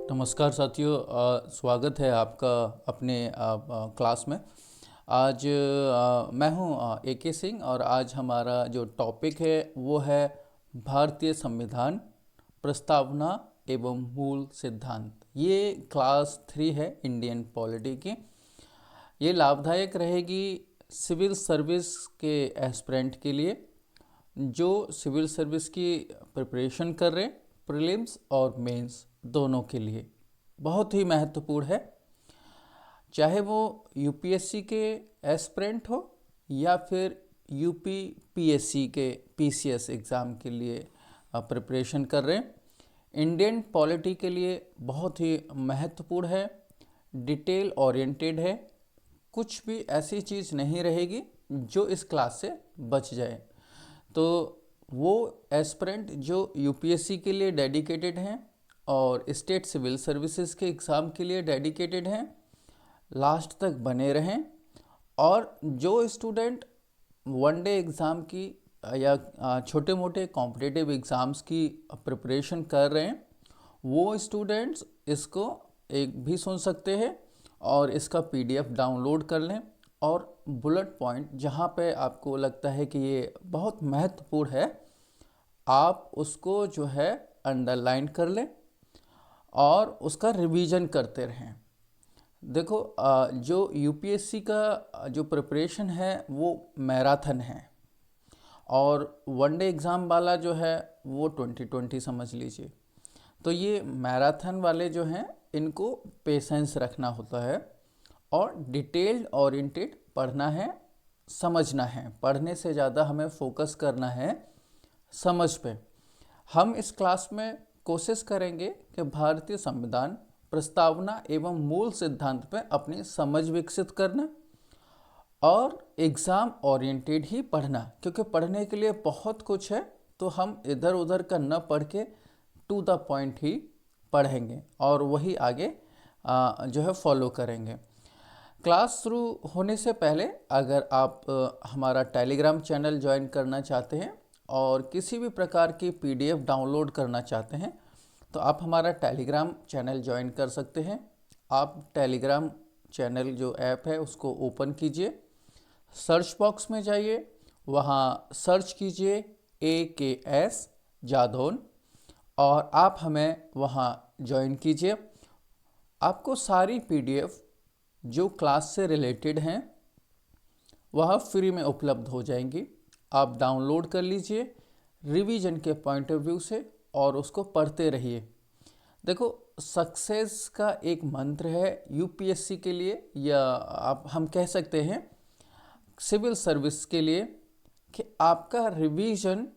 नमस्कार साथियों, स्वागत है आपका अपने क्लास में। आज मैं हूं AK सिंह और आज हमारा जो टॉपिक है वो है भारतीय संविधान, प्रस्तावना एवं मूल सिद्धांत। ये क्लास 3 है इंडियन पॉलिटी की। ये लाभदायक रहेगी सिविल सर्विस के एस्पिरेंट के लिए जो सिविल सर्विस की प्रिपरेशन कर रहे हैं, प्रीलिम्स और मेंस दोनों के लिए बहुत ही महत्वपूर्ण है। चाहे वो UPSC के एस्पिरेंट हो या फिर UP PSC के PCS एग्ज़ाम के लिए प्रिपरेशन कर रहे हैं, इंडियन पॉलिटी के लिए बहुत ही महत्वपूर्ण है, डिटेल ओरिएंटेड है। कुछ भी ऐसी चीज़ नहीं रहेगी जो इस क्लास से बच जाए। तो वो एस्पिरेंट जो UPSC के लिए डेडिकेटेड हैं और स्टेट सिविल सर्विसेज के एग्ज़ाम के लिए डेडिकेटेड हैं, लास्ट तक बने रहें। और जो स्टूडेंट वनडे एग्ज़ाम की या छोटे मोटे कॉम्पिटिटिव एग्ज़ाम्स की प्रिपरेशन कर रहे हैं, वो स्टूडेंट्स इसको एक भी सुन सकते हैं और इसका PDF डाउनलोड कर लें और बुलेट पॉइंट जहाँ पे आपको लगता है कि ये बहुत महत्वपूर्ण है, आप उसको जो है अंडरलाइन कर लें और उसका रिवीजन करते रहें। देखो, जो UPSC का जो प्रिपरेशन है वो मैराथन है और वनडे एग्ज़ाम वाला जो है वो 2020 समझ लीजिए। तो ये मैराथन वाले जो हैं इनको पेशेंस रखना होता है और डिटेल्ड ओरिएंटेड पढ़ना है, समझना है। पढ़ने से ज़्यादा हमें फोकस करना है समझ पे। हम इस क्लास में कोशिश करेंगे कि भारतीय संविधान, प्रस्तावना एवं मूल सिद्धांत पे अपनी समझ विकसित करना और एग्ज़ाम ओरिएंटेड ही पढ़ना, क्योंकि पढ़ने के लिए बहुत कुछ है। तो हम इधर उधर का न पढ़ के टू द पॉइंट ही पढ़ेंगे और वही आगे जो है फॉलो करेंगे। क्लास शुरू होने से पहले अगर आप हमारा टेलीग्राम चैनल ज्वाइन करना चाहते हैं और किसी भी प्रकार की PDF डाउनलोड करना चाहते हैं तो आप हमारा टेलीग्राम चैनल ज्वाइन कर सकते हैं। आप टेलीग्राम चैनल जो ऐप है उसको ओपन कीजिए, सर्च बॉक्स में जाइए, वहाँ सर्च कीजिए AKS जादौन और आप हमें वहाँ ज्वाइन कीजिए। आपको सारी PDF जो क्लास से रिलेटेड हैं वह फ्री में उपलब्ध हो जाएंगी। आप डाउनलोड कर लीजिए रिवीजन के पॉइंट ऑफ व्यू से और उसको पढ़ते रहिए। देखो, सक्सेस का एक मंत्र है UPSC के लिए, या आप हम कह सकते हैं सिविल सर्विस के लिए, कि आपका रिवीजन,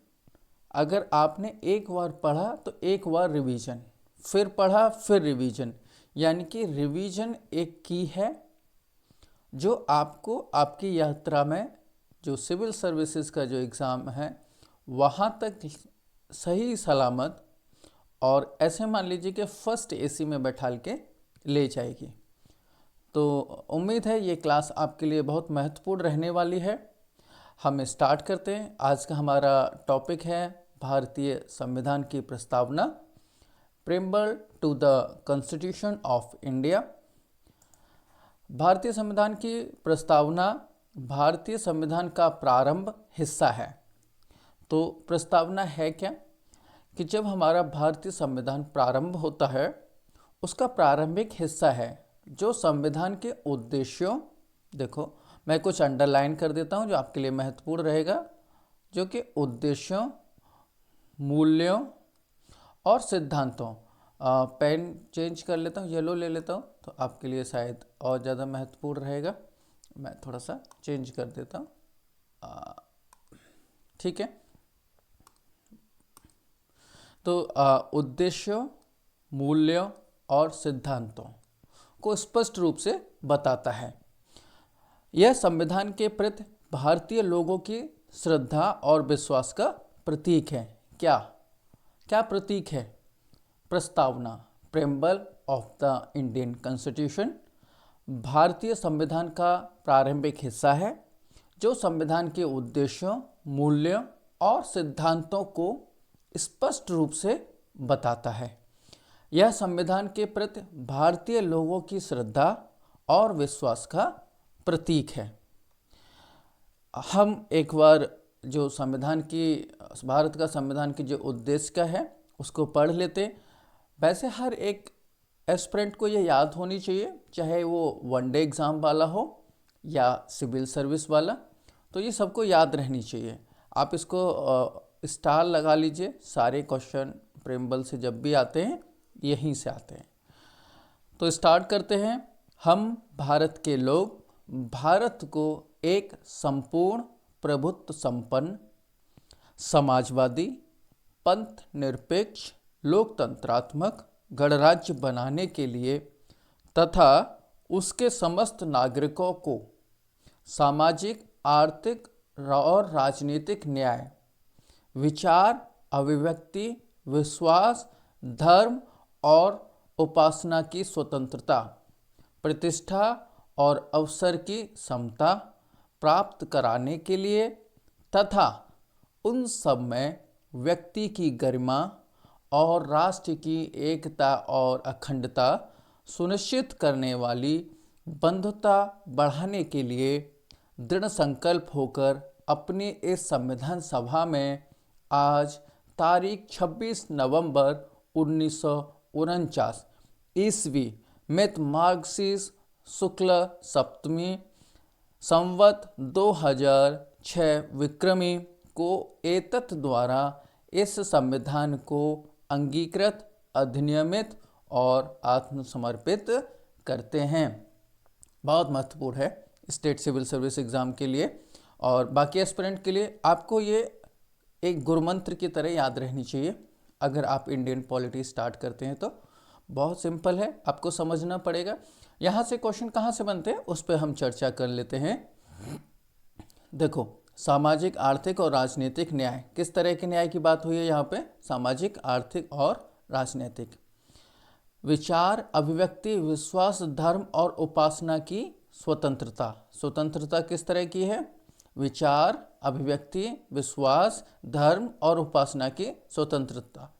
अगर आपने एक बार पढ़ा तो एक बार रिवीजन, फिर पढ़ा फिर रिवीजन, यानी कि रिवीजन एक की है जो आपको आपकी यात्रा में जो सिविल सर्विसेज का जो एग्ज़ाम है वहाँ तक सही सलामत और ऐसे मान लीजिए कि फर्स्ट AC में बैठाल के ले जाएगी। तो उम्मीद है ये क्लास आपके लिए बहुत महत्वपूर्ण रहने वाली है। हम स्टार्ट करते हैं। आज का हमारा टॉपिक है भारतीय संविधान की प्रस्तावना, preamble to the constitution of India. भारतीय संविधान की प्रस्तावना भारतीय संविधान का प्रारंभ हिस्सा है। तो प्रस्तावना है क्या कि जब हमारा भारतीय संविधान प्रारंभ होता है, उसका प्रारंभिक हिस्सा है जो संविधान के उद्देश्यों, देखो मैं कुछ अंडरलाइन कर देता हूँ जो आपके लिए महत्वपूर्ण रहेगा, जो कि उद्देश्यों, मूल्यों और सिद्धांतों, पेन चेंज कर लेता हूँ, येलो ले लेता हूँ तो आपके लिए शायद और ज़्यादा महत्वपूर्ण रहेगा। मैं थोड़ा सा चेंज कर देता हूँ, ठीक है। तो उद्देश्यों, मूल्यों और सिद्धांतों को स्पष्ट रूप से बताता है। यह संविधान के प्रति भारतीय लोगों की श्रद्धा और विश्वास का प्रतीक है। क्या क्या प्रतीक है? प्रस्तावना, preamble of the Indian constitution, भारतीय संविधान का प्रारंभिक हिस्सा है जो संविधान के उद्देश्यों, मूल्यों और सिद्धांतों को स्पष्ट रूप से बताता है। यह संविधान के प्रति भारतीय लोगों की श्रद्धा और विश्वास का प्रतीक है। हम एक बार जो संविधान की, भारत का संविधान की जो उद्देश्य का है उसको पढ़ लेते। वैसे हर एक एस्पिरेंट को ये याद होनी चाहिए, चाहे वो वनडे एग्ज़ाम वाला हो या सिविल सर्विस वाला, तो ये सबको याद रहनी चाहिए। आप इसको स्टार लगा लीजिए, सारे क्वेश्चन प्रेम्बल से जब भी आते हैं यहीं से आते हैं। तो स्टार्ट करते हैं। हम भारत के लोग भारत को एक संपूर्ण प्रभुत्व संपन्न, समाजवादी, पंथ निरपेक्ष, लोकतंत्रात्मक गणराज्य बनाने के लिए तथा उसके समस्त नागरिकों को सामाजिक, आर्थिक और राजनीतिक न्याय, विचार, अभिव्यक्ति, विश्वास, धर्म और उपासना की स्वतंत्रता, प्रतिष्ठा और अवसर की समता प्राप्त कराने के लिए तथा उन सब में व्यक्ति की गरिमा और राष्ट्र की एकता और अखंडता सुनिश्चित करने वाली बंधुता बढ़ाने के लिए दृढ़ संकल्प होकर अपनी इस संविधान सभा में आज तारीख 26 नवंबर 1949 ईस्वी मित मार्गशीर्ष शुक्ल सप्तमी संवत 2006 विक्रमी को एतत् द्वारा इस संविधान को अंगीकृत, अधिनियमित और आत्मसमर्पित करते हैं। बहुत महत्वपूर्ण है स्टेट सिविल सर्विस एग्ज़ाम के लिए और बाकी एस्पिरेंट के लिए। आपको ये एक गुरुमंत्र की तरह याद रहनी चाहिए। अगर आप इंडियन पॉलिटी स्टार्ट करते हैं तो बहुत सिंपल है, आपको समझना पड़ेगा। यहाँ से क्वेश्चन कहाँ से बनते हैं उस पर हम चर्चा कर लेते हैं। देखो, सामाजिक, आर्थिक और राजनीतिक न्याय, किस तरह के न्याय की बात हुई है यहाँ पे? सामाजिक, आर्थिक और राजनीतिक। विचार, अभिव्यक्ति, विश्वास, धर्म और उपासना की स्वतंत्रता। स्वतंत्रता किस तरह की है? विचार, अभिव्यक्ति, विश्वास, धर्म और उपासना की स्वतंत्रता।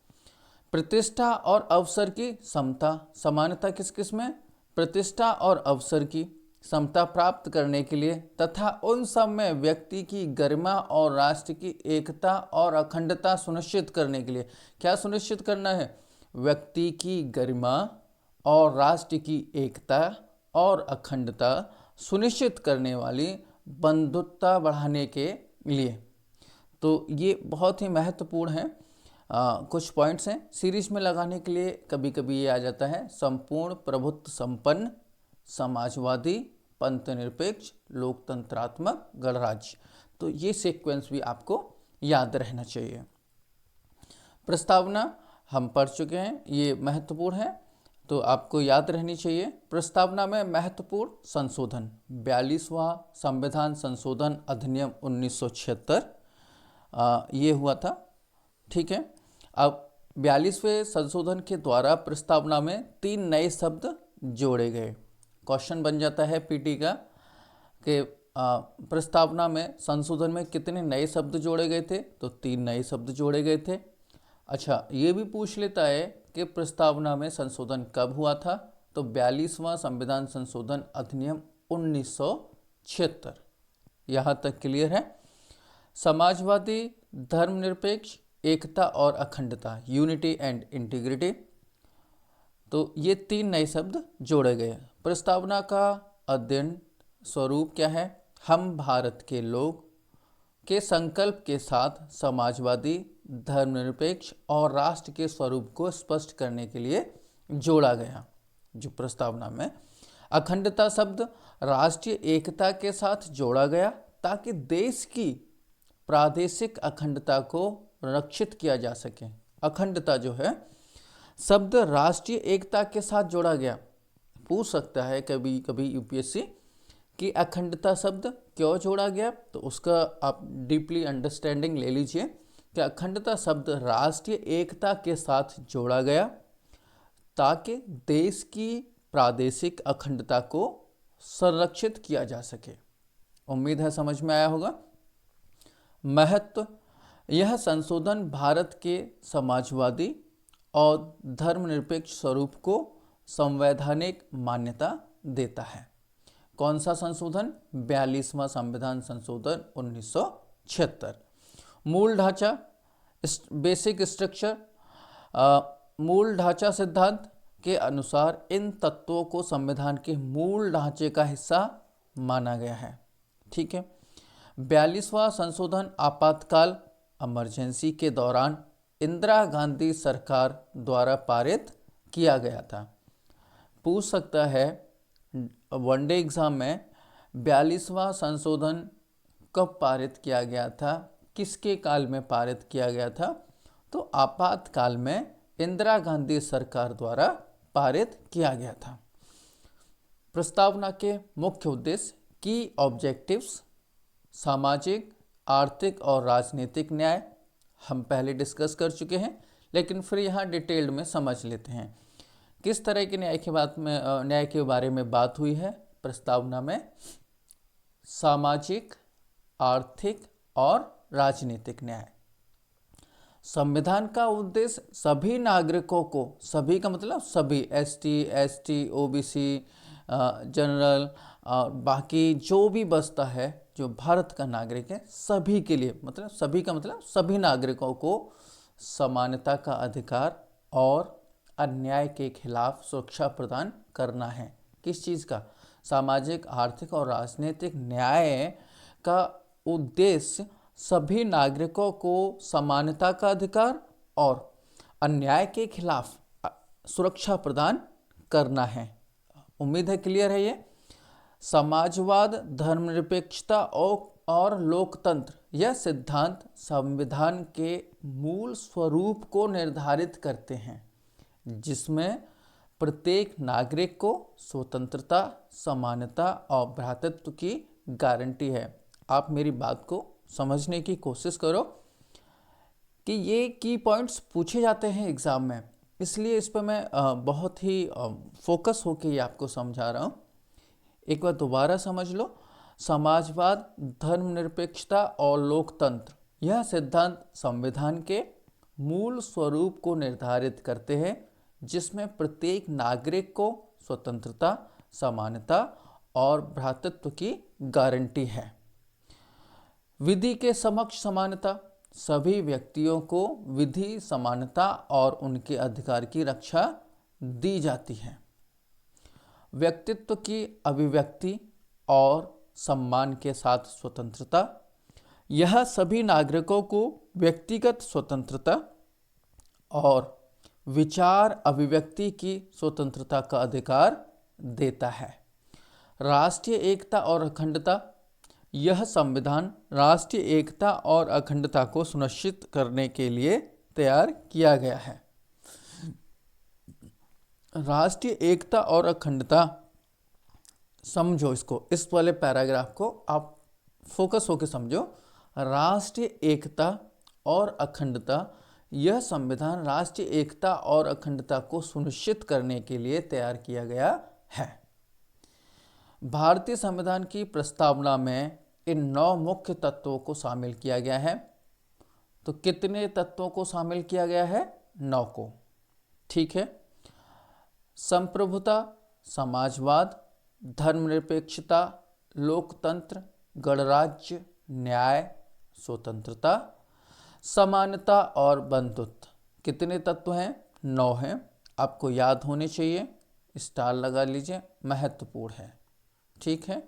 प्रतिष्ठा और अवसर की समता, समानता किस किस में? प्रतिष्ठा और अवसर की समता प्राप्त करने के लिए तथा उन सब में व्यक्ति की गरिमा और राष्ट्र की एकता और अखंडता सुनिश्चित करने के लिए। क्या सुनिश्चित करना है? व्यक्ति की गरिमा और राष्ट्र की एकता और अखंडता सुनिश्चित करने वाली बंधुता बढ़ाने के लिए। तो ये बहुत ही महत्वपूर्ण है। कुछ पॉइंट्स हैं सीरीज में लगाने के लिए। कभी कभी ये आ जाता है संपूर्ण प्रभुत्व संपन्न, समाजवादी, पंथ निरपेक्ष, लोकतंत्रात्मक गणराज्य। तो ये सीक्वेंस भी आपको याद रहना चाहिए। प्रस्तावना हम पढ़ चुके हैं, ये महत्वपूर्ण है तो आपको याद रहनी चाहिए। प्रस्तावना में महत्वपूर्ण संशोधन 42वां संविधान संशोधन अधिनियम 1976 ये हुआ था। ठीक है, अब 42वें संशोधन के द्वारा प्रस्तावना में 3 नए शब्द जोड़े गए। क्वेश्चन बन जाता है पीटी का कि प्रस्तावना में, संशोधन में कितने नए शब्द जोड़े गए थे? तो 3 नए शब्द जोड़े गए थे। अच्छा, ये भी पूछ लेता है कि प्रस्तावना में संशोधन कब हुआ था? तो 42वां संविधान संशोधन अधिनियम 1976। यहाँ तक क्लियर है। समाजवादी, धर्मनिरपेक्ष, एकता और अखंडता, यूनिटी एंड इंटीग्रिटी, तो ये 3 नए शब्द जोड़े गए। प्रस्तावना का अध्ययन स्वरूप क्या है? हम भारत के लोग के संकल्प के साथ समाजवादी, धर्मनिरपेक्ष और राष्ट्र के स्वरूप को स्पष्ट करने के लिए जोड़ा गया। जो प्रस्तावना में अखंडता शब्द राष्ट्रीय एकता के साथ जोड़ा गया ताकि देश की प्रादेशिक अखंडता को रक्षित किया जा सके। अखंडता जो है शब्द राष्ट्रीय एकता के साथ जोड़ा गया। पूछ सकता है कभी कभी यूपीएससी कि अखंडता शब्द क्यों जोड़ा गया, तो उसका आप डीपली अंडरस्टैंडिंग ले लीजिए कि अखंडता शब्द राष्ट्रीय एकता के साथ जोड़ा गया ताकि देश की प्रादेशिक अखंडता को संरक्षित किया जा सके। उम्मीद है समझ में आया होगा। महत्व, यह संशोधन भारत के समाजवादी और धर्मनिरपेक्ष स्वरूप को संवैधानिक मान्यता देता है। कौन सा संशोधन? 42वां संविधान संशोधन 1976। मूल ढांचा, बेसिक स्ट्रक्चर, मूल ढांचा सिद्धांत के अनुसार इन तत्वों को संविधान के मूल ढांचे का हिस्सा माना गया है। ठीक है। 42वां संशोधन आपातकाल, इमरजेंसी के दौरान इंदिरा गांधी सरकार द्वारा पारित किया गया था। पूछ सकता है वनडे एग्जाम में 42वां संशोधन कब पारित किया गया था, किसके काल में पारित किया गया था? तो आपातकाल में इंदिरा गांधी सरकार द्वारा पारित किया गया था। प्रस्तावना के मुख्य उद्देश्य की ऑब्जेक्टिव्स, सामाजिक, आर्थिक और राजनीतिक न्याय हम पहले डिस्कस कर चुके हैं, लेकिन फिर यहाँ डिटेल्ड में समझ लेते हैं किस तरह के न्याय के बारे में बात हुई है प्रस्तावना में। सामाजिक, आर्थिक और राजनीतिक न्याय। संविधान का उद्देश्य सभी नागरिकों को, सभी का मतलब सभी, एसटी, एसटी, ओबीसी, जनरल और बाकी जो भी बसता है जो भारत का नागरिक है, सभी के लिए, मतलब सभी का मतलब सभी नागरिकों को समानता का अधिकार और अन्याय के खिलाफ सुरक्षा प्रदान करना है। किस चीज़ का? सामाजिक, आर्थिक और राजनीतिक न्याय का उद्देश्य सभी नागरिकों को समानता का अधिकार और अन्याय के खिलाफ सुरक्षा प्रदान करना है। उम्मीद है क्लियर है ये। समाजवाद, धर्मनिरपेक्षता और लोकतंत्र यह सिद्धांत संविधान के मूल स्वरूप को निर्धारित करते हैं, जिसमें प्रत्येक नागरिक को स्वतंत्रता, समानता और भ्रातृत्व की गारंटी है। आप मेरी बात को समझने की कोशिश करो कि ये की पॉइंट्स पूछे जाते हैं एग्ज़ाम में, इसलिए इस पर मैं बहुत ही फोकस होकर ये आपको समझा रहा हूँ। एक बार दोबारा समझ लो। समाजवाद, धर्मनिरपेक्षता और लोकतंत्र यह सिद्धांत संविधान के मूल स्वरूप को निर्धारित करते हैं, जिसमें प्रत्येक नागरिक को स्वतंत्रता, समानता और भ्रातृत्व की गारंटी है। विधि के समक्ष समानता, सभी व्यक्तियों को विधि, समानता और उनके अधिकार की रक्षा दी जाती है। व्यक्तित्व की अभिव्यक्ति और सम्मान के साथ स्वतंत्रता, यह सभी नागरिकों को व्यक्तिगत स्वतंत्रता और विचार अभिव्यक्ति की स्वतंत्रता का अधिकार देता है। राष्ट्रीय एकता और अखंडता, यह संविधान राष्ट्रीय एकता और अखंडता को सुनिश्चित करने के लिए तैयार किया गया है। राष्ट्रीय एकता और अखंडता, समझो इसको, इस वाले पैराग्राफ को आप फोकस होकर समझो। राष्ट्रीय एकता और अखंडता, यह संविधान राष्ट्रीय एकता और अखंडता को सुनिश्चित करने के लिए तैयार किया गया है। भारतीय संविधान की प्रस्तावना में इन 9 मुख्य तत्वों को शामिल किया गया है। तो कितने तत्वों को शामिल किया गया है? 9 को। ठीक है। संप्रभुता, समाजवाद, धर्मनिरपेक्षता, लोकतंत्र, गणराज्य, न्याय, स्वतंत्रता, समानता और बंधुत्व। कितने तत्व हैं? 9 हैं। आपको याद होने चाहिए, स्टार लगा लीजिए, महत्वपूर्ण है। ठीक है।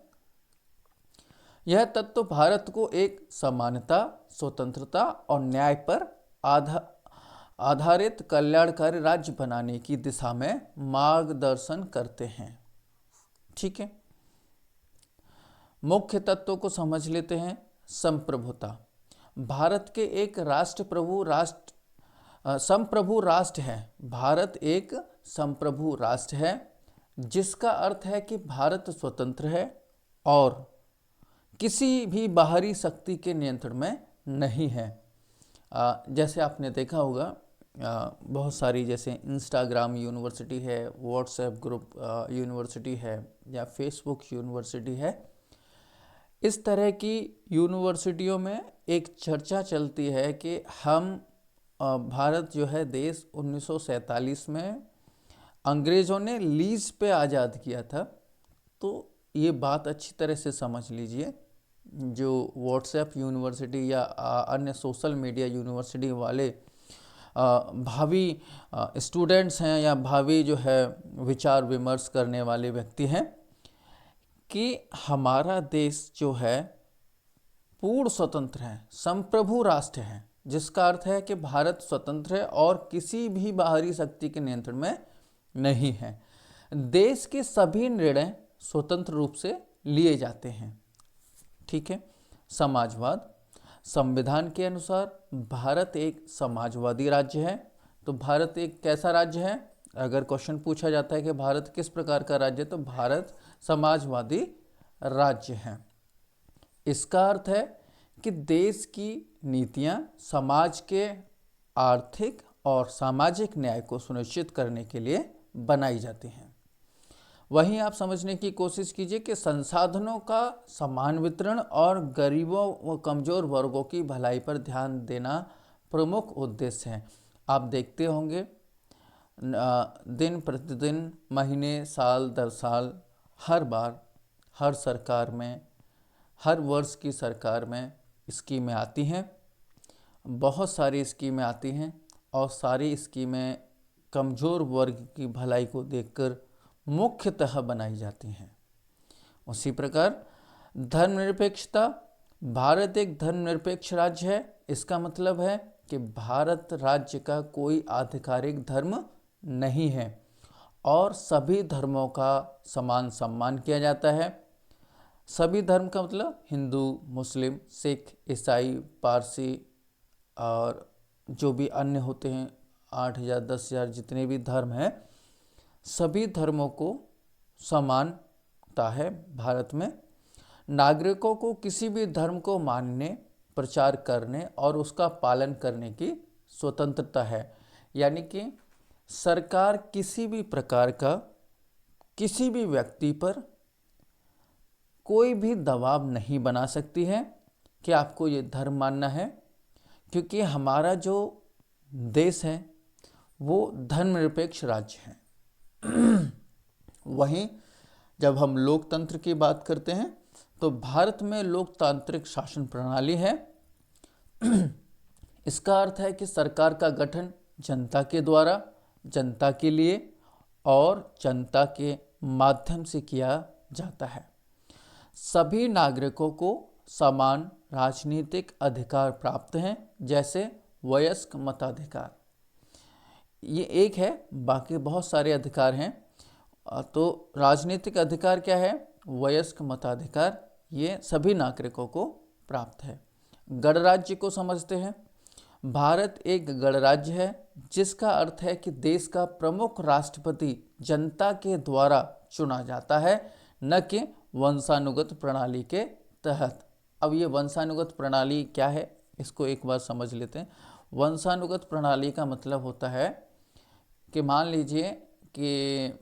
यह तत्व भारत को एक समानता, स्वतंत्रता और न्याय पर आधारित कल्याणकारी राज्य बनाने की दिशा में मार्गदर्शन करते हैं। ठीक है। मुख्य तत्वों को समझ लेते हैं। संप्रभुता, भारत के एक संप्रभु राष्ट्र है। भारत एक संप्रभु राष्ट्र है, जिसका अर्थ है कि भारत स्वतंत्र है और किसी भी बाहरी शक्ति के नियंत्रण में नहीं है। जैसे आपने देखा होगा, बहुत सारी, जैसे इंस्टाग्राम यूनिवर्सिटी है, व्हाट्सएप ग्रुप यूनिवर्सिटी है या फेसबुक यूनिवर्सिटी है। इस तरह की यूनिवर्सिटियों में एक चर्चा चलती है कि हम भारत जो है देश 1947 में अंग्रेज़ों ने लीज पे आज़ाद किया था। तो ये बात अच्छी तरह से समझ लीजिए। जो व्हाट्सएप यूनिवर्सिटी या अन्य सोशल मीडिया यूनिवर्सिटी वाले भावी स्टूडेंट्स हैं या भावी जो है विचार विमर्श करने वाले व्यक्ति हैं कि हमारा देश जो है पूर्ण स्वतंत्र है, संप्रभु राष्ट्र है, जिसका अर्थ है कि भारत स्वतंत्र है और किसी भी बाहरी शक्ति के नियंत्रण में नहीं है। देश के सभी निर्णय स्वतंत्र रूप से लिए जाते हैं। ठीक है। समाजवाद, संविधान के अनुसार भारत एक समाजवादी राज्य है। तो भारत एक कैसा राज्य है? अगर क्वेश्चन पूछा जाता है कि भारत किस प्रकार का राज्य है, तो भारत समाजवादी राज्य है। इसका अर्थ है कि देश की नीतियां समाज के आर्थिक और सामाजिक न्याय को सुनिश्चित करने के लिए बनाई जाती हैं। वहीं आप समझने की कोशिश कीजिए कि संसाधनों का समान वितरण और गरीबों व कमज़ोर वर्गों की भलाई पर ध्यान देना प्रमुख उद्देश्य है। आप देखते होंगे दिन प्रतिदिन, महीने, साल दर साल, हर बार, हर सरकार में, हर वर्ष की सरकार में स्कीमें आती हैं। बहुत सारी स्कीमें आती हैं और सारी स्कीमें कमज़ोर वर्ग की भलाई को देखकर मुख्यतः बनाई जाती हैं। उसी प्रकार धर्मनिरपेक्षता, भारत एक धर्मनिरपेक्ष राज्य है। इसका मतलब है कि भारत राज्य का कोई आधिकारिक धर्म नहीं है और सभी धर्मों का समान सम्मान किया जाता है। सभी धर्म का मतलब हिंदू, मुस्लिम, सिख, ईसाई, पारसी और जो भी अन्य होते हैं, 8,000 10,000 जितने भी धर्म हैं, सभी धर्मों को समानता है भारत में। नागरिकों को किसी भी धर्म को मानने, प्रचार करने और उसका पालन करने की स्वतंत्रता है। यानी कि सरकार किसी भी प्रकार का किसी भी व्यक्ति पर कोई भी दबाव नहीं बना सकती है कि आपको ये धर्म मानना है, क्योंकि हमारा जो देश है वो धर्मनिरपेक्ष राज्य है। वहीं जब हम लोकतंत्र की बात करते हैं तो भारत में लोकतांत्रिक शासन प्रणाली है। इसका अर्थ है कि सरकार का गठन जनता के द्वारा, जनता के लिए और जनता के माध्यम से किया जाता है। सभी नागरिकों को समान राजनीतिक अधिकार प्राप्त हैं, जैसे वयस्क मताधिकार। ये एक है, बाकी बहुत सारे अधिकार हैं। तो राजनीतिक अधिकार क्या है? वयस्क मताधिकार, ये सभी नागरिकों को प्राप्त है। गणराज्य को समझते हैं। भारत एक गणराज्य है, जिसका अर्थ है कि देश का प्रमुख राष्ट्रपति जनता के द्वारा चुना जाता है, न कि वंशानुगत प्रणाली के तहत। अब ये वंशानुगत प्रणाली क्या है, इसको एक बार समझ लेते हैं। वंशानुगत प्रणाली का मतलब होता है कि मान लीजिए कि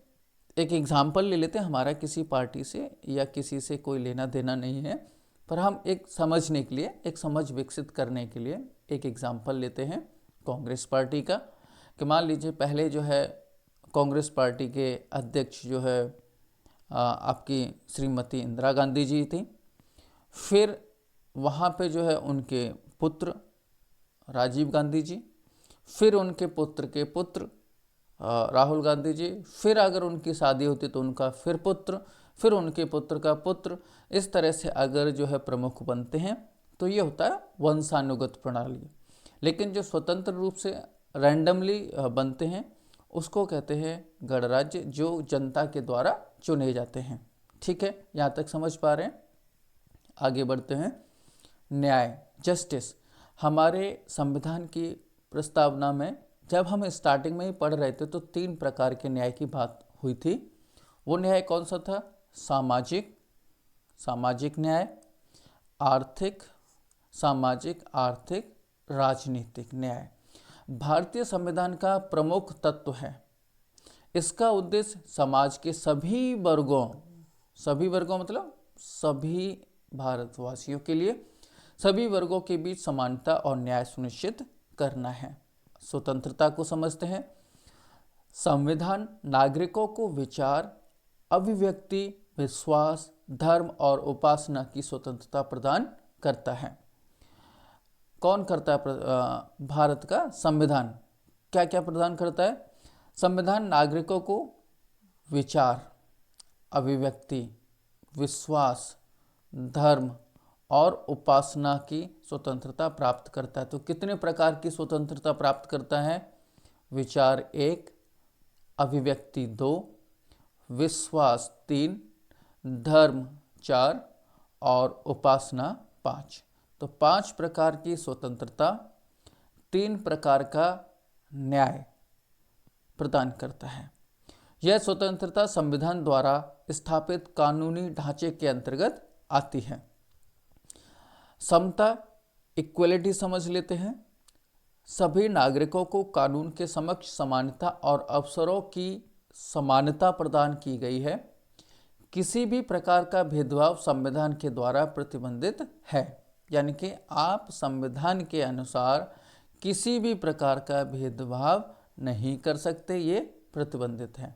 एक एग्जाम्पल ले लेते हैं, हमारा किसी पार्टी से या किसी से कोई लेना देना नहीं है, पर हम एक समझने के लिए, एक समझ विकसित करने के लिए एक एग्जाम्पल लेते हैं कांग्रेस पार्टी का। कि मान लीजिए पहले जो है कांग्रेस पार्टी के अध्यक्ष जो है आपकी श्रीमती इंदिरा गांधी जी थी। फिर वहाँ पे जो है उनके पुत्र राजीव गांधी जी, फिर उनके पुत्र के पुत्र राहुल गांधी जी, फिर अगर उनकी शादी होती तो उनका फिर पुत्र, फिर उनके पुत्र का पुत्र। इस तरह से अगर जो है प्रमुख बनते हैं तो ये होता है वंशानुगत प्रणाली। लेकिन जो स्वतंत्र रूप से रैंडमली बनते हैं उसको कहते हैं गणराज्य, जो जनता के द्वारा चुने जाते हैं। ठीक है, यहाँ तक समझ पा रहे हैं? आगे बढ़ते हैं। न्याय, जस्टिस। हमारे संविधान की प्रस्तावना में जब हम स्टार्टिंग में ही पढ़ रहे थे तो 3 प्रकार के न्याय की बात हुई थी। वो न्याय कौन सा था? सामाजिक न्याय, आर्थिक, सामाजिक, आर्थिक, राजनीतिक न्याय भारतीय संविधान का प्रमुख तत्व है। इसका उद्देश्य समाज के सभी वर्गों मतलब सभी भारतवासियों के लिए, सभी वर्गों के बीच समानता और न्याय सुनिश्चित करना है। स्वतंत्रता को समझते हैं। संविधान नागरिकों को विचार, अभिव्यक्ति, विश्वास, धर्म और उपासना की स्वतंत्रता प्रदान करता है। कौन करता है? भारत का संविधान क्या क्या प्रदान करता है? संविधान नागरिकों को विचार, अभिव्यक्ति, विश्वास, धर्म और उपासना की स्वतंत्रता प्राप्त करता है। तो कितने प्रकार की स्वतंत्रता प्राप्त करता है? विचार 1, अभिव्यक्ति 2, विश्वास 3, धर्म 4 और उपासना 5। तो 5 प्रकार की स्वतंत्रता, 3 प्रकार का न्याय प्रदान करता है। यह स्वतंत्रता संविधान द्वारा स्थापित कानूनी ढांचे के अंतर्गत आती है। समता, इक्वलिटी समझ लेते हैं। सभी नागरिकों को कानून के समक्ष समानता और अवसरों की समानता प्रदान की गई है। किसी भी प्रकार का भेदभाव संविधान के द्वारा प्रतिबंधित है, यानी कि आप संविधान के अनुसार किसी भी प्रकार का भेदभाव नहीं कर सकते, ये प्रतिबंधित है।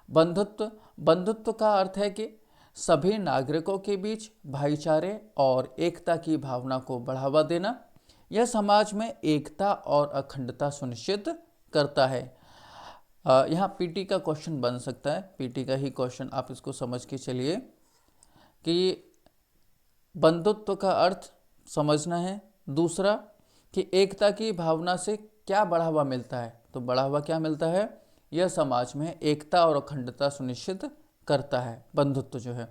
बंधुत्व का अर्थ है कि सभी नागरिकों के बीच भाईचारे और एकता की भावना को बढ़ावा देना। यह समाज में एकता और अखंडता सुनिश्चित करता है। यहाँ पीटी का क्वेश्चन बन सकता है, पीटी का ही क्वेश्चन, आप इसको समझ के चलिए कि बंधुत्व का अर्थ समझना है। दूसरा कि एकता की भावना से क्या बढ़ावा मिलता है? तो बढ़ावा क्या मिलता है? यह समाज में एकता और अखंडता सुनिश्चित करता है। बंधुत्व जो है,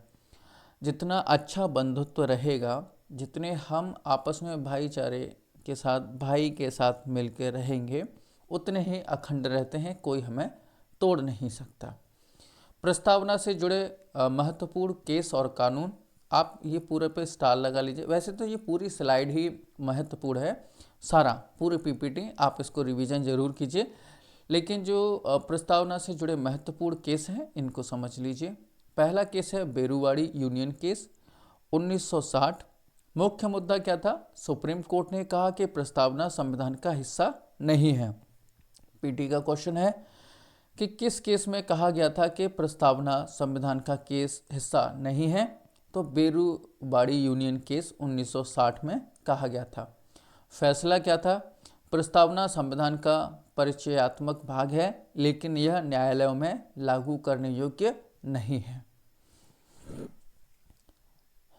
जितना अच्छा बंधुत्व रहेगा, जितने हम आपस में भाईचारे के साथ, भाई के साथ मिलकर रहेंगे, उतने ही अखंड रहते हैं, कोई हमें तोड़ नहीं सकता। प्रस्तावना से जुड़े महत्वपूर्ण केस और कानून, आप ये पूरे पे स्टार लगा लीजिए। वैसे तो ये पूरी स्लाइड ही महत्वपूर्ण है, सारा पूरी पीपीटी आप इसको रिवीजन जरूर कीजिए, लेकिन जो प्रस्तावना से जुड़े महत्वपूर्ण केस हैं इनको समझ लीजिए। पहला केस है बेरूवाड़ी यूनियन केस 1960। मुख्य मुद्दा क्या था? सुप्रीम कोर्ट ने कहा कि प्रस्तावना संविधान का हिस्सा नहीं है। पीटी का क्वेश्चन है कि किस केस में कहा गया था कि प्रस्तावना संविधान का केस हिस्सा नहीं है? तो बेरूवाड़ी यूनियन केस 1960 में कहा गया था। फैसला क्या था? प्रस्तावना संविधान का परिचयात्मक भाग है, लेकिन यह न्यायालयों में लागू करने योग्य नहीं है।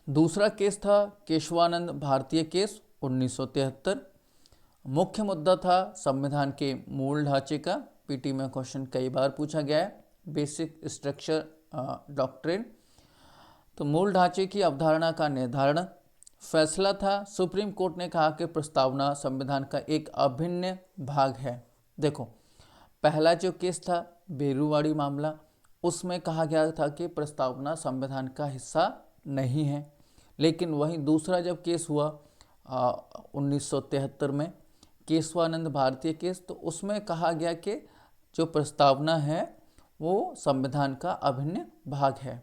दूसरा केस था केशवानंद भारतीय केस 1973। मुख्य मुद्दा था संविधान के मूल ढांचे का। पीटी में क्वेश्चन कई बार पूछा गया है, बेसिक स्ट्रक्चर डॉक्ट्रिन। तो मूल ढांचे की अवधारणा का निर्धारण। फैसला था सुप्रीम कोर्ट ने कहा कि प्रस्तावना संविधान का एक अभिन्न भाग है। देखो, पहला जो केस था बेरूवाड़ी मामला, उसमें कहा गया था कि प्रस्तावना संविधान का हिस्सा नहीं है, लेकिन वहीं दूसरा जब केस हुआ 1973 में केशवानंद भारतीय केस, तो उसमें कहा गया कि जो प्रस्तावना है वो संविधान का अभिन्न भाग है।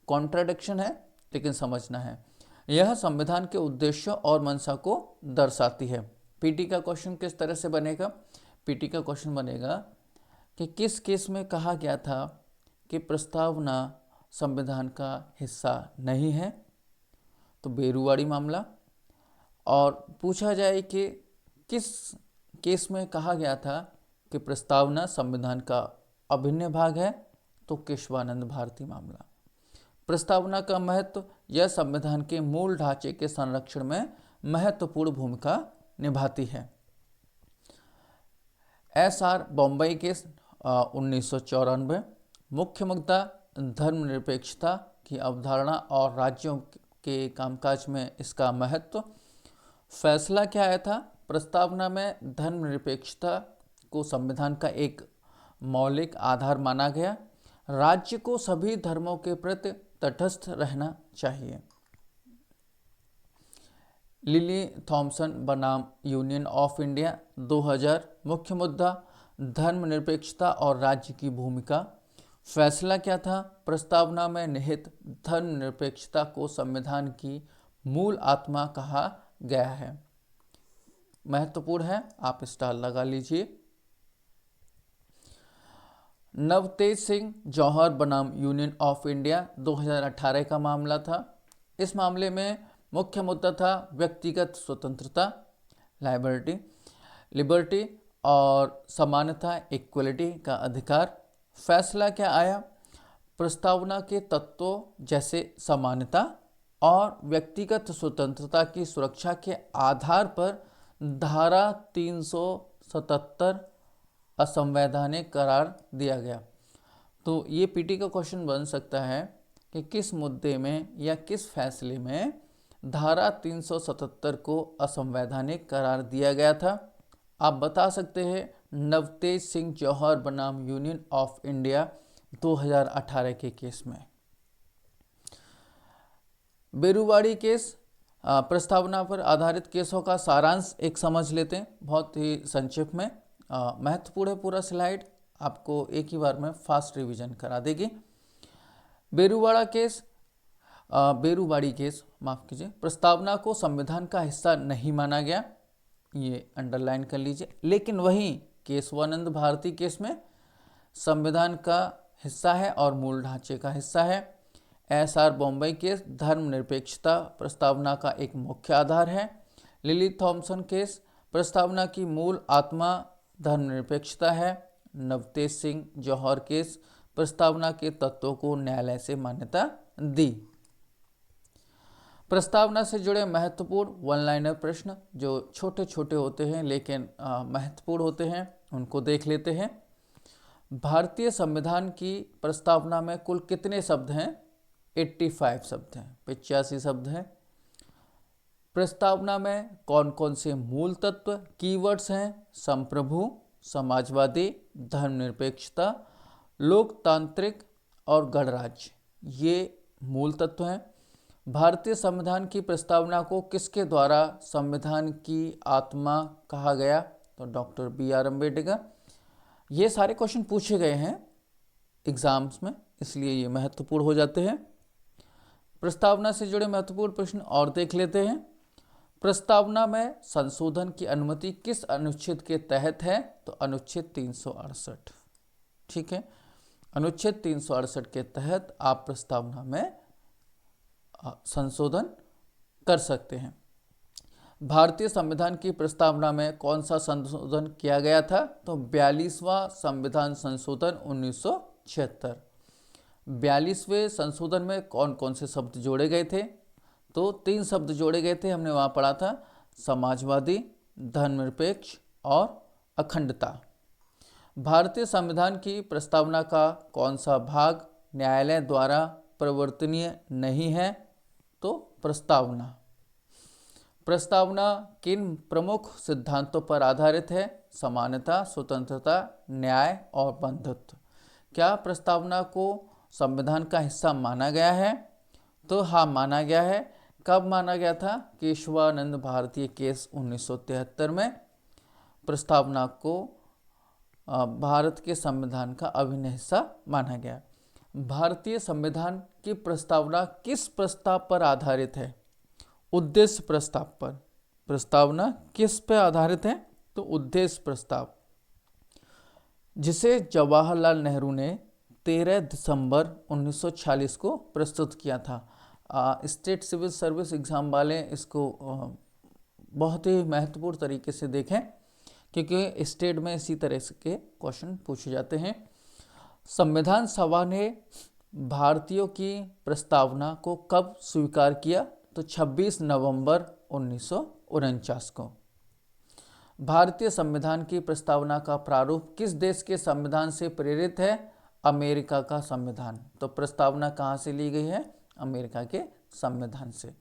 कॉन्ट्राडिक्शन है, लेकिन समझना है। यह संविधान के उद्देश्य और मंशा को दर्शाती है। पीटी का क्वेश्चन किस तरह से बनेगा? पीटी का क्वेश्चन बनेगा कि किस केस में कहा गया था कि प्रस्तावना संविधान का हिस्सा नहीं है? तो बेरूवाड़ी मामला। और पूछा जाए कि किस केस में कहा गया था कि प्रस्तावना संविधान का अभिन्न भाग है? तो केशवानंद भारती मामला। प्रस्तावना का महत्व, यह संविधान के मूल ढांचे के संरक्षण में महत्वपूर्ण भूमिका निभाती है। SR Bommai case 1994। मुख्य मुद्दा धर्मनिरपेक्षता की अवधारणा और राज्यों के कामकाज में इसका महत्व। फैसला क्या आया था? प्रस्तावना में धर्मनिरपेक्षता को संविधान का एक मौलिक आधार माना गया। राज्य को सभी धर्मों के प्रति तटस्थ रहना चाहिए। लिली थॉमसन बनाम यूनियन ऑफ इंडिया 2000। मुख्य मुद्दा धर्मनिरपेक्षता और राज्य की भूमिका। फैसला क्या था? प्रस्तावना में निहित धर्मनिरपेक्षता को संविधान की मूल आत्मा कहा गया है। महत्वपूर्ण है, आप स्टार लगा लीजिए। नवतेज सिंह जौहर बनाम यूनियन ऑफ इंडिया 2018 का मामला था। इस मामले में मुख्य मुद्दा था व्यक्तिगत स्वतंत्रता, लिबर्टी और समानता, इक्वलिटी का अधिकार। फैसला क्या आया? प्रस्तावना के तत्वों जैसे समानता और व्यक्तिगत स्वतंत्रता की सुरक्षा के आधार पर धारा 377 असंवैधानिक करार दिया गया। तो ये पीटी का क्वेश्चन बन सकता है कि किस मुद्दे में या किस फैसले में धारा 377 को असंवैधानिक करार दिया गया था। आप बता सकते हैं नवतेज सिंह जौहर बनाम यूनियन ऑफ इंडिया 2018 के केस में। बेरुवाड़ी केस, प्रस्तावना पर आधारित केसों का सारांश एक समझ लेते हैं बहुत ही संक्षिप्त में। महत्वपूर्ण है पूरा स्लाइड, आपको एक ही बार में फास्ट रिवीजन करा देगी। बेरुवाड़ी केस माफ कीजिए, प्रस्तावना को संविधान का हिस्सा नहीं माना गया, ये अंडरलाइन कर लीजिए। लेकिन वहीं केशवानंद भारती केस में संविधान का हिस्सा है और मूल ढांचे का हिस्सा है। एसआर बॉम्बे केस, धर्मनिरपेक्षता प्रस्तावना का एक मुख्य आधार है। लिली थॉमसन केस, प्रस्तावना की मूल आत्मा धर्मनिरपेक्षता है। नवतेज सिंह जौहर केस, प्रस्तावना के तत्वों को न्यायालय से मान्यता दी। प्रस्तावना से जुड़े महत्वपूर्ण वन लाइनर प्रश्न जो छोटे छोटे होते हैं लेकिन महत्वपूर्ण होते हैं, उनको देख लेते हैं। भारतीय संविधान की प्रस्तावना में कुल कितने शब्द हैं? 85 शब्द हैं, 85 शब्द हैं। प्रस्तावना में कौन कौन से मूल तत्व कीवर्ड्स हैं? संप्रभु, समाजवादी, धर्मनिरपेक्षता, लोकतांत्रिक और गणराज्य, ये मूल तत्व हैं। भारतीय संविधान की प्रस्तावना को किसके द्वारा संविधान की आत्मा कहा गया? तो डॉक्टर BR अम्बेडकर। ये सारे क्वेश्चन पूछे गए हैं एग्जाम्स में, इसलिए ये महत्वपूर्ण हो जाते हैं। प्रस्तावना से जुड़े महत्वपूर्ण प्रश्न और देख लेते हैं। प्रस्तावना में संशोधन की अनुमति किस अनुच्छेद के तहत है? तो अनुच्छेद 368। ठीक है, अनुच्छेद 368 के तहत आप प्रस्तावना में संशोधन कर सकते हैं। भारतीय संविधान की प्रस्तावना में कौन सा संशोधन किया गया था? तो 42वां संविधान संशोधन 1976। 42वें संशोधन में कौन कौन से शब्द जोड़े गए थे? तो 3 शब्द जोड़े गए थे, हमने वहाँ पढ़ा था, समाजवादी, धर्मनिरपेक्ष और अखंडता। भारतीय संविधान की प्रस्तावना का कौन सा भाग न्यायालय द्वारा परिवर्तनीय नहीं है? तो प्रस्तावना किन प्रमुख सिद्धांतों पर आधारित है? समानता, स्वतंत्रता, न्याय और बंधुत्व। क्या प्रस्तावना को संविधान का हिस्सा माना गया है? तो हाँ, माना गया है। कब माना गया था? केशवानंद भारती केस 1973 में प्रस्तावना को भारत के संविधान का अभिन्न हिस्सा माना गया। भारतीय संविधान की प्रस्तावना किस प्रस्ताव पर आधारित है? उद्देश्य प्रस्ताव पर। प्रस्तावना किस पर आधारित है? तो उद्देश्य प्रस्ताव, जिसे जवाहरलाल नेहरू ने 13 दिसंबर 1946 को प्रस्तुत किया था। स्टेट सिविल सर्विस एग्जाम वाले इसको बहुत ही महत्वपूर्ण तरीके से देखें, क्योंकि स्टेट में इसी तरह के क्वेश्चन पूछे जाते हैं। संविधान सभा ने भारतीयों की प्रस्तावना को कब स्वीकार किया? तो 26 नवंबर 1949 को। भारतीय संविधान की प्रस्तावना का प्रारूप किस देश के संविधान से प्रेरित है? अमेरिका का संविधान। तो प्रस्तावना कहाँ से ली गई है? अमेरिका के संविधान से।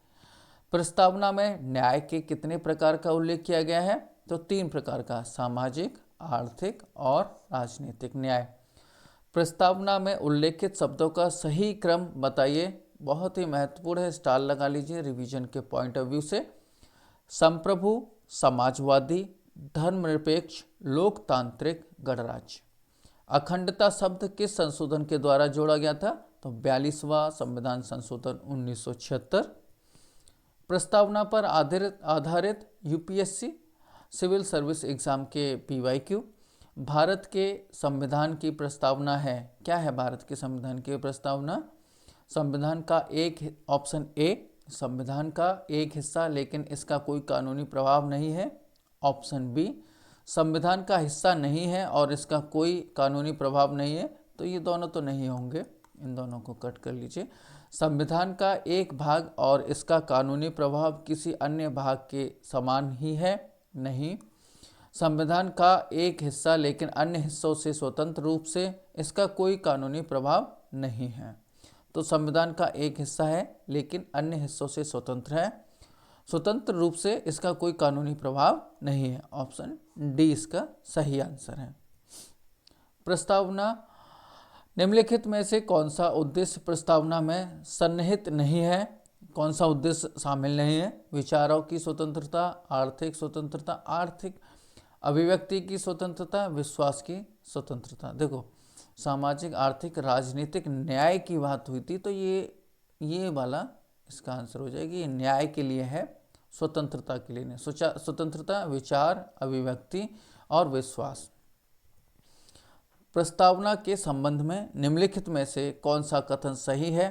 प्रस्तावना में न्याय के कितने प्रकार का उल्लेख किया गया है? तो 3 प्रकार का, सामाजिक, आर्थिक और राजनीतिक न्याय। प्रस्तावना में उल्लेखित शब्दों का सही क्रम बताइए। बहुत ही महत्वपूर्ण है, स्टार लगा लीजिए रिवीजन के पॉइंट ऑफ व्यू से। संप्रभु, समाजवादी, धर्मनिरपेक्ष, लोकतांत्रिक, गणराज्य। अखंडता शब्द किस संशोधन के द्वारा जोड़ा गया था? तो 42वां संविधान संशोधन 1976। प्रस्तावना पर आधारित यूपीएससी सिविल सर्विस एग्ज़ाम के PYQ। भारत के संविधान की प्रस्तावना है, क्या है भारत के संविधान की प्रस्तावना? संविधान का ऑप्शन ए, संविधान का एक हिस्सा लेकिन इसका कोई कानूनी प्रभाव नहीं है। ऑप्शन बी, संविधान का हिस्सा नहीं है और इसका कोई कानूनी प्रभाव नहीं है। तो ये दोनों तो नहीं होंगे, इन दोनों को कट कर लीजिए। संविधान का एक भाग और इसका कानूनी प्रभाव किसी अन्य भाग के समान ही है, नहीं। संविधान का एक हिस्सा लेकिन अन्य हिस्सों से स्वतंत्र रूप से, इसका कोई कानूनी प्रभाव नहीं है। तो संविधान का एक हिस्सा है लेकिन अन्य हिस्सों से स्वतंत्र है, स्वतंत्र रूप से, इसका कोई कानूनी प्रभाव नहीं है। ऑप्शन डी इसका सही आंसर है। प्रस्तावना, निम्नलिखित में से कौन सा उद्देश्य प्रस्तावना में सन्निहित नहीं है? कौन सा उद्देश्य शामिल नहीं है? विचारों की स्वतंत्रता, आर्थिक स्वतंत्रता, आर्थिक अभिव्यक्ति की स्वतंत्रता, विश्वास की स्वतंत्रता। देखो, सामाजिक, आर्थिक, राजनीतिक, न्याय की बात हुई थी, तो ये वाला इसका आंसर हो जाएगी। ये न्याय के लिए है, स्वतंत्रता के लिए नहीं। स्वतंत्रता, विचार, अभिव्यक्ति और विश्वास। प्रस्तावना के संबंध में निम्नलिखित में से कौन सा कथन सही है?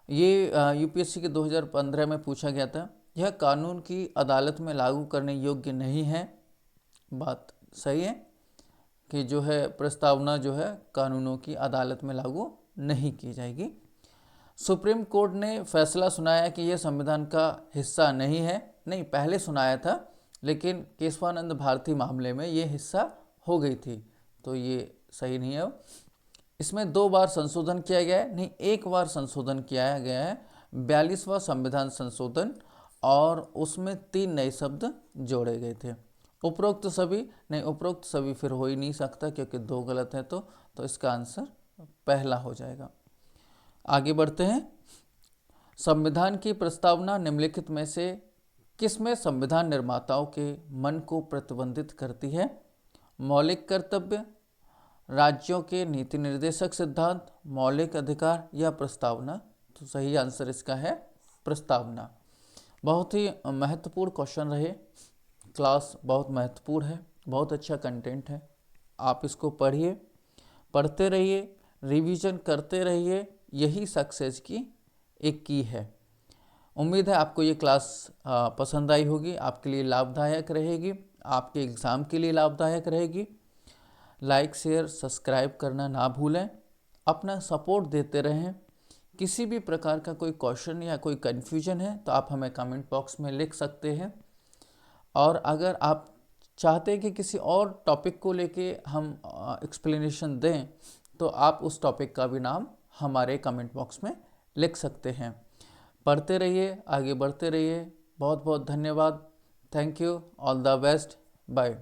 ये UPSC के 2015 में पूछा गया था। यह कानून की अदालत में लागू करने योग्य नहीं है। बात सही है कि जो है प्रस्तावना जो है कानूनों की अदालत में लागू नहीं की जाएगी। सुप्रीम कोर्ट ने फैसला सुनाया कि यह संविधान का हिस्सा नहीं है। नहीं, पहले सुनाया था, लेकिन केशवानंद भारती मामले में ये हिस्सा हो गई थी, तो ये सही नहीं है। इसमें 2 बार संशोधन किया गया है, नहीं, 1 बार संशोधन किया गया है, 42वां संविधान संशोधन, और उसमें 3 नए शब्द जोड़े गए थे। उपरोक्त सभी, नहीं, उपरोक्त सभी फिर हो ही नहीं सकता क्योंकि 2 गलत है, तो इसका आंसर पहला हो जाएगा। आगे बढ़ते हैं। संविधान की प्रस्तावना निम्नलिखित में से किसमें संविधान निर्माताओं के मन को प्रतिबंधित करती है? मौलिक कर्तव्य, राज्यों के नीति निर्देशक सिद्धांत, मौलिक अधिकार या प्रस्तावना? तो सही आंसर इसका है प्रस्तावना। बहुत ही महत्वपूर्ण क्वेश्चन रहे, क्लास बहुत महत्वपूर्ण है, बहुत अच्छा कंटेंट है। आप इसको पढ़िए, पढ़ते रहिए, रिवीजन करते रहिए, यही सक्सेस की एक की है। उम्मीद है आपको ये क्लास पसंद आई होगी, आपके लिए लाभदायक रहेगी, आपके एग्ज़ाम के लिए लाभदायक रहेगी। लाइक, शेयर, सब्सक्राइब करना ना भूलें। अपना सपोर्ट देते रहें। किसी भी प्रकार का कोई क्वेश्चन या कोई कन्फ्यूजन है तो आप हमें कमेंट बॉक्स में लिख सकते हैं। और अगर आप चाहते हैं कि किसी और टॉपिक को लेके हम एक्सप्लेनेशन दें, तो आप उस टॉपिक का भी नाम हमारे कमेंट बॉक्स में लिख सकते हैं। पढ़ते रहिए, आगे बढ़ते रहिए। बहुत बहुत धन्यवाद। Thank you, all the best, bye.